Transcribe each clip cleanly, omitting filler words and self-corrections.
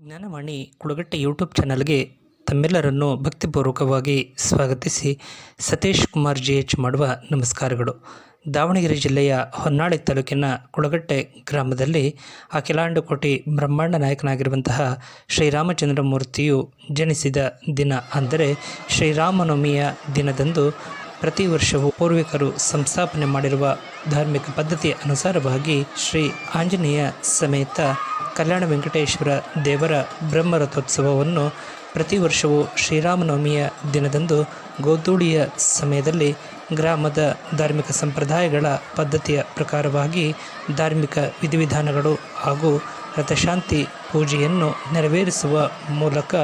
Gyan Vani Kulagatte YouTube ಚಾನಲ್ಗೆ ತಮ್ಮೆಲ್ಲರನ್ನು ಭಕ್ತಿಪೂರ್ವಕವಾಗಿ ಸ್ವಾಗತಿಸಿ Satish Kumar GH ಮಾಡುವ ನಮಸ್ಕಾರಗಳು. ದಾವಣಗೆರೆ ಜಿಲ್ಲೆಯ ಹೊನ್ನಾಳಿ ತಾಲೂಕಿನ ಕುಳಗಟ್ಟೆ ಗ್ರಾಮದಲ್ಲಿ ಅಖಿಲಾಂಡಕೋಟಿ ಬ್ರಹ್ಮಾಂಡ ನಾಯಕನಾಗಿರುವಂತಹ ಶ್ರೀರಾಮಚಂದ್ರ ಮೂರ್ತಿಯು ಜನಿಸಿದ ದಿನ ಅಂದರೆ ಶ್ರೀರಾಮನವಮಿಯ ದಿನದಂದು ಪ್ರತಿ ವರ್ಷವೂ ಪೂರ್ವಿಕರು ಸಂಸ್ಥಾಪನೆ ಮಾಡಿರುವ ಧಾರ್ಮಿಕ ಪದ್ಧತಿಯ ಅನುಸಾರವಾಗಿ ಶ್ರೀ ಆಂಜನೇಯ ಸಮೇತ ಕಲ್ಯಾಣ ವೆಂಕಟೇಶ್ವರ ದೇವರ ಬ್ರಹ್ಮರಥೋತ್ಸವವನ್ನು ಪ್ರತಿ ವರ್ಷವೂ ಶ್ರೀರಾಮನವಮಿಯ ದಿನದಂದು ಗೋಧೂಳಿಯ ಸಮಯದಲ್ಲಿ ಗ್ರಾಮದ ಧಾರ್ಮಿಕ ಸಂಪ್ರದಾಯಗಳ ಪದ್ಧತಿಯ ಪ್ರಕಾರವಾಗಿ ಧಾರ್ಮಿಕ ವಿಧಿವಿಧಾನಗಳು ಹಾಗೂ ರಥಶಾಂತಿ ಪೂಜೆಯನ್ನು ನೆರವೇರಿಸುವ ಮೂಲಕ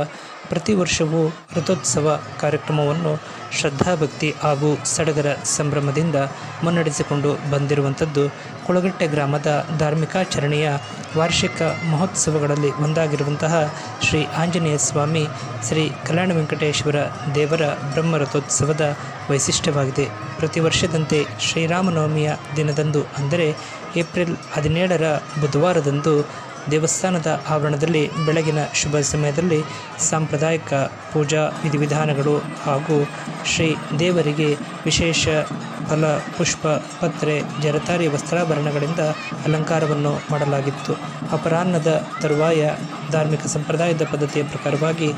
ಪ್ರತಿ ವರ್ಷವೂ ರಥೋತ್ಸವ ಕಾರ್ಯಕ್ರಮವನ್ನು ಶ್ರದ್ಧಾಭಕ್ತಿ ಹಾಗೂ ಸಡಗರ ಸಂಭ್ರಮದಿಂದ ಮುನ್ನಡೆಸಿಕೊಂಡು ಬಂದಿರುವಂಥದ್ದು ಕುಳಗಟ್ಟೆ ಗ್ರಾಮದ ಧಾರ್ಮಿಕಾಚರಣೆಯ ವಾರ್ಷಿಕ ಮಹೋತ್ಸವಗಳಲ್ಲಿ ಒಂದಾಗಿರುವಂತಹ ಶ್ರೀ ಆಂಜನೇಯ ಸ್ವಾಮಿ ಶ್ರೀ ಕಲ್ಯಾಣ ವೆಂಕಟೇಶ್ವರ ದೇವರ ಬ್ರಹ್ಮರಥೋತ್ಸವದ ವೈಶಿಷ್ಟ್ಯವಾಗಿದೆ. ಪ್ರತಿ ವರ್ಷದಂತೆ ಶ್ರೀರಾಮನವಮಿಯ ದಿನದಂದು ಅಂದರೆ ಏಪ್ರಿಲ್ 17ರ ಬುಧವಾರದಂದು ದೇವಸ್ಥಾನದ ಆವರಣದಲ್ಲಿ ಬೆಳಗಿನ ಶುಭ ಸಮಯದಲ್ಲಿ ಸಾಂಪ್ರದಾಯಿಕ ಪೂಜಾ ವಿಧಿವಿಧಾನಗಳು ಹಾಗೂ ಶ್ರೀ ದೇವರಿಗೆ ವಿಶೇಷ ಫಲ ಪುಷ್ಪ ಪತ್ರೆ ಜರತಾರಿ ವಸ್ತ್ರಾಭರಣಗಳಿಂದ ಅಲಂಕಾರವನ್ನು ಮಾಡಲಾಗಿತ್ತು. ಅಪರಾಹ್ನದ ತರುವಾಯ ಧಾರ್ಮಿಕ ಸಂಪ್ರದಾಯದ ಪದ್ಧತಿಯ ಪ್ರಕಾರವಾಗಿ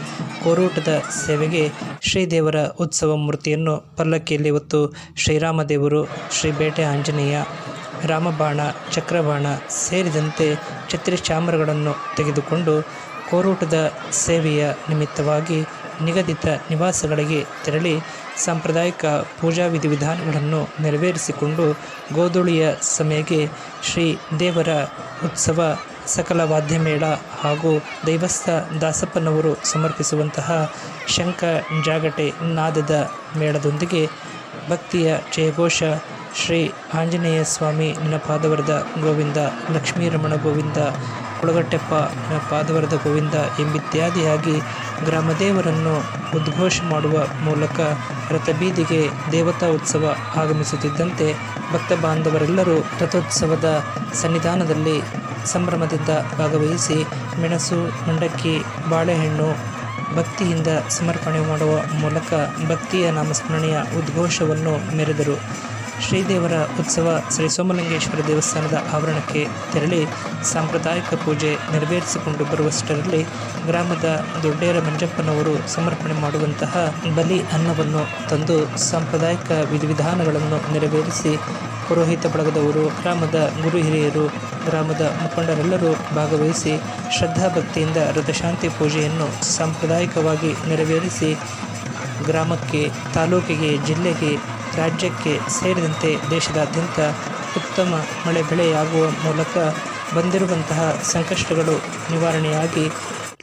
ಕೋರೂಟದ ಸೇವೆಗೆ ಶ್ರೀದೇವರ ಉತ್ಸವ ಮೂರ್ತಿಯನ್ನು ಪಲ್ಲಕ್ಕಿಯಲ್ಲಿ ಹೊತ್ತು ಶ್ರೀರಾಮದೇವರು, ಶ್ರೀ ಬೇಟೆ ಆಂಜನೇಯ, ರಾಮಬಾಣ, ಚಕ್ರಬಾಣ ಸೇರಿದಂತೆ ಛತ್ರಿ ಚಾಮರಗಳನ್ನು ತೆಗೆದುಕೊಂಡು ಕೋರೂಟದ ಸೇವೆಯ ನಿಮಿತ್ತವಾಗಿ ನಿಗದಿತ ನಿವಾಸಗಳಿಗೆ ತೆರಳಿ ಸಾಂಪ್ರದಾಯಿಕ ಪೂಜಾ ವಿಧಿವಿಧಾನಗಳನ್ನು ನೆರವೇರಿಸಿಕೊಂಡು ಗೋಧೂಳಿಯ ಸಮಯಕ್ಕೆ ಶ್ರೀ ದೇವರ ಉತ್ಸವ ಸಕಲ ವಾದ್ಯಮೇಳ ಹಾಗೂ ದೈವಸ್ಥ ದಾಸಪ್ಪನವರು ಸಮರ್ಪಿಸುವಂತಹ ಶಂಖ ಜಾಗಟೆ ನಾದದ ಮೇಳದೊಂದಿಗೆ ಭಕ್ತಿಯ ಜಯಘೋಷ ಶ್ರೀ ಆಂಜನೇಯ ಸ್ವಾಮಿ ನಿನ್ನ ಪಾದವರದ ಗೋವಿಂದ, ಲಕ್ಷ್ಮೀ ರಮಣ ಗೋವಿಂದ, ಕುಳಗಟ್ಟೆಪ್ಪ ನಿನ್ನ ಪಾದವರದ ಗೋವಿಂದ ಎಂಬಿತ್ಯಾದಿಯಾಗಿ ಗ್ರಾಮದೇವರನ್ನು ಉದ್ಘೋಷ ಮಾಡುವ ಮೂಲಕ ರಥಬೀದಿಗೆ ದೇವತಾ ಉತ್ಸವ ಆಗಮಿಸುತ್ತಿದ್ದಂತೆ ಭಕ್ತ ಬಾಂಧವರೆಲ್ಲರೂ ರಥೋತ್ಸವದ ಸನ್ನಿಧಾನದಲ್ಲಿ ಸಂಭ್ರಮದಿಂದ ಭಾಗವಹಿಸಿ ಮೆಣಸು, ಮಂಡಕ್ಕಿ, ಬಾಳೆಹಣ್ಣು ಭಕ್ತಿಯಿಂದ ಸಮರ್ಪಣೆ ಮಾಡುವ ಮೂಲಕ ಭಕ್ತಿಯ ನಾಮಸ್ಮರಣೆಯ ಉದ್ಘೋಷವನ್ನು ಮೆರೆದರು. ಶ್ರೀದೇವರ ಉತ್ಸವ ಶ್ರೀ ಸೋಮಲಿಂಗೇಶ್ವರ ದೇವಸ್ಥಾನದ ಆವರಣಕ್ಕೆ ತೆರಳಿ ಸಾಂಪ್ರದಾಯಿಕ ಪೂಜೆ ನೆರವೇರಿಸಿಕೊಂಡು ಬರುವಷ್ಟರಲ್ಲಿ ಗ್ರಾಮದ ದೊಡ್ಡೇರ ಮಂಜಪ್ಪನವರು ಸಮರ್ಪಣೆ ಮಾಡುವಂತಹ ಬಲಿ ಅನ್ನವನ್ನು ತಂದು ಸಾಂಪ್ರದಾಯಿಕ ವಿಧಿವಿಧಾನಗಳನ್ನು ನೆರವೇರಿಸಿ ಪುರೋಹಿತ ಬಳಗದವರು, ಗ್ರಾಮದ ಗುರು ಹಿರಿಯರು, ಗ್ರಾಮದ ಮುಖಂಡರೆಲ್ಲರೂ ಭಾಗವಹಿಸಿ ಶ್ರದ್ಧಾಭಕ್ತಿಯಿಂದ ರಥಶಾಂತಿ ಪೂಜೆಯನ್ನು ಸಾಂಪ್ರದಾಯಿಕವಾಗಿ ನೆರವೇರಿಸಿ ಗ್ರಾಮಕ್ಕೆ, ತಾಲೂಕಿಗೆ, ಜಿಲ್ಲೆಗೆ, ರಾಜ್ಯಕ್ಕೆ ಸೇರಿದಂತೆ ದೇಶದಾದ್ಯಂತ ಉತ್ತಮ ಮಳೆ ಬೆಳೆಯಾಗುವ ಮೂಲಕ ಬಂದಿರುವಂತಹ ಸಂಕಷ್ಟಗಳು ನಿವಾರಣೆಯಾಗಿ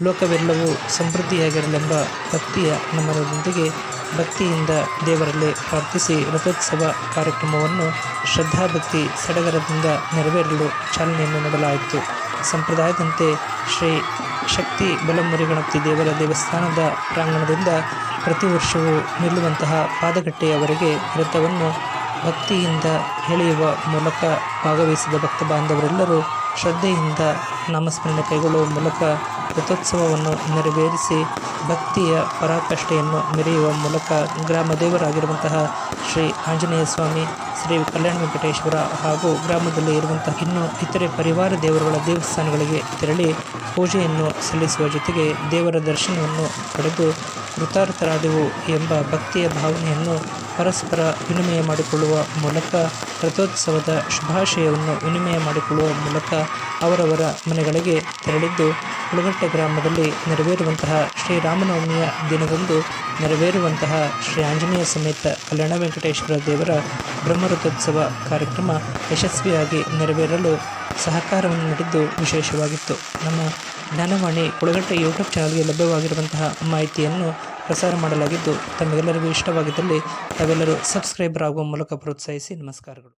ಲೋಕವೆಲ್ಲವೂ ಸಮೃದ್ಧಿಯಾಗಿರಲೆಂಬ ಭಕ್ತಿಯ ನಮನದೊಂದಿಗೆ ಭಕ್ತಿಯಿಂದ ದೇವರಲ್ಲಿ ಪ್ರಾರ್ಥಿಸಿ ರಥೋತ್ಸವ ಕಾರ್ಯಕ್ರಮವನ್ನು ಶ್ರದ್ಧಾಭಕ್ತಿ ಸಡಗರದಿಂದ ನೆರವೇರಲು ಚಾಲನೆಯನ್ನು ನೀಡಲಾಯಿತು. ಸಂಪ್ರದಾಯದಂತೆ ಶ್ರೀ ಶಕ್ತಿ ಬಲಮುರಿ ಗಣಪತಿ ದೇವರ ದೇವಸ್ಥಾನದ ಪ್ರಾಂಗಣದಿಂದ ಪ್ರತಿ ವರ್ಷವೂ ನಿಲ್ಲುವಂತಹ ಪಾದಗಟ್ಟೆಯವರೆಗೆ ರಥವನ್ನು ಭಕ್ತಿಯಿಂದ ಎಳೆಯುವ ಮೂಲಕ ಭಾಗವಹಿಸಿದ ಭಕ್ತ ಬಾಂಧವರೆಲ್ಲರೂ ಶ್ರದ್ಧೆಯಿಂದ ನಾಮಸ್ಮರಣೆ ಕೈಗೊಳ್ಳುವ ಮೂಲಕ ರಥೋತ್ಸವವನ್ನು ನೆರವೇರಿಸಿ ಭಕ್ತಿಯ ಪರಾಕಾಷ್ಠೆಯನ್ನು ಮೆರೆಯುವ ಮೂಲಕ ಗ್ರಾಮ ದೇವರಾಗಿರುವಂತಹ ಶ್ರೀ ಆಂಜನೇಯ ಸ್ವಾಮಿ, ಶ್ರೀ ಕಲ್ಯಾಣ ವೆಂಕಟೇಶ್ವರ ಹಾಗೂ ಗ್ರಾಮದಲ್ಲಿ ಇರುವಂತಹ ಇನ್ನು ಇತರೆ ಪರಿವಾರ ದೇವರುಗಳ ದೇವಸ್ಥಾನಗಳಿಗೆ ತೆರಳಿ ಪೂಜೆಯನ್ನು ಸಲ್ಲಿಸುವ ಜೊತೆಗೆ ದೇವರ ದರ್ಶನವನ್ನು ಪಡೆದು ಕೃತಾರ್ಥರಾದೆವು ಎಂಬ ಭಕ್ತಿಯ ಭಾವನೆಯನ್ನು ಪರಸ್ಪರ ವಿನಿಮಯ ಮಾಡಿಕೊಳ್ಳುವ ಮೂಲಕ ರಥೋತ್ಸವದ ಶುಭಾಶಯವನ್ನು ವಿನಿಮಯ ಮಾಡಿಕೊಳ್ಳುವ ಮೂಲಕ ಅವರವರ ಮನೆಗಳಿಗೆ ತೆರಳಿದ್ದು ಕುಳಗಟ್ಟೆ ಗ್ರಾಮದಲ್ಲಿ ನೆರವೇರುವಂತಹ ಶ್ರೀರಾಮನವಮಿಯ ದಿನದಂದು ನೆರವೇರುವಂತಹ ಶ್ರೀ ಆಂಜನೇಯ ಸಮೇತ ಕಲ್ಯಾಣ ವೆಂಕಟೇಶ್ವರ ದೇವರ ಬ್ರಹ್ಮರಥೋತ್ಸವ ಕಾರ್ಯಕ್ರಮ ಯಶಸ್ವಿಯಾಗಿ ನೆರವೇರಲು ಸಹಕಾರವನ್ನು ನೀಡಿದ್ದು ವಿಶೇಷವಾಗಿತ್ತು. ನಮ್ಮ ಜ್ಞಾನವಾಣಿ ಕುಳಗಟ್ಟೆ ಯೂಟ್ಯೂಬ್ ಚಾನಲ್ಗೆ ಲಭ್ಯವಾಗಿರುವಂತಹ ಮಾಹಿತಿಯನ್ನು ಪ್ರಸಾರ ಮಾಡಲಾಗಿದ್ದು ತಮಗೆಲ್ಲರಿಗೂ ಇಷ್ಟವಾಗಿದ್ದಲ್ಲಿ ತಾವೆಲ್ಲರೂ ಸಬ್ಸ್ಕ್ರೈಬರ್ ಆಗುವ ಮೂಲಕ ಪ್ರೋತ್ಸಾಹಿಸಿ. ನಮಸ್ಕಾರಗಳು.